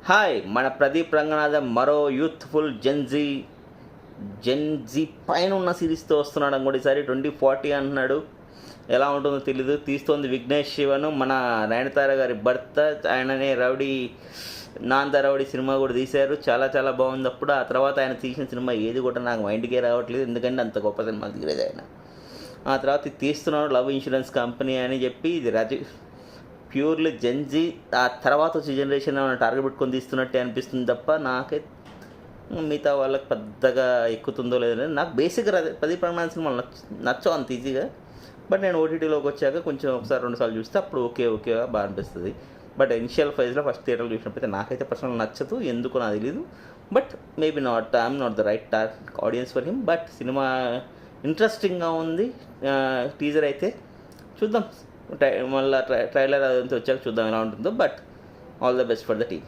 Hi! మన ప్రదీప్ రంగనాథన్ మరో youthful Gen Z పైన ఉన్న సీరీస్‌తో వస్తున్నాడు ఇంకోటి ఈసారి 2040 అంటున్నాడు. ఎలా ఉంటుందో తెలీదు. తీస్తోంది విఘ్నేష్ శివన్. మన నయనతార గారి భర్త. ఆయననే నాన్ ద రౌడీ సినిమా కూడా తీశారు. చాలా చాలా బాగుంది అప్పుడు. ఆ తర్వాత ఆయన తీసిన సినిమా ఏది కూడా నాకు మైండ్‌కే రావట్లేదు. ఎందుకంటే అంత గొప్ప సినిమా తీయలేదు ఆయన. ఆ తర్వాత ఇది తీస్తున్నాడు లవ్ ఇన్సూరెన్స్ కంపెనీ అని చెప్పి ఇది ప్యూర్లీ జెన్జీ. ఆ తర్వాత వచ్చే జనరేషన్ టార్గెట్ పెట్టుకొని తీస్తున్నట్టే అనిపిస్తుంది తప్ప నాకే మిగతా వాళ్ళకి పెద్దగా ఎక్కుతుందో లేదో. నాకు బేసిక్గా ప్రదీప్ రంగనాథన్ సినిమాలు నచ్చవు అంత ఈజీగా. బట్ నేను ఓటీటీలోకి వచ్చాక కొంచెం ఒకసారి రెండుసార్లు చూస్తే అప్పుడు ఓకే బాగా అనిపిస్తుంది. బట్ ఇనిషియల్ ఫేజ్లో ఫస్ట్ థియేటర్లో చూసినప్పుడు నాకైతే పర్సనల్ నచ్చదు, ఎందుకో నాకు తెలీదు. But maybe I'm not the right audience for him. But cinema ఇంట్రెస్టింగ్గా ఉంది. టీజర్ అయితే చూద్దాం, మళ్ళీ ట్రైలర్ అదంతా వచ్చాక చూద్దాం ఎలా ఉంటుందో. But all the best for the team.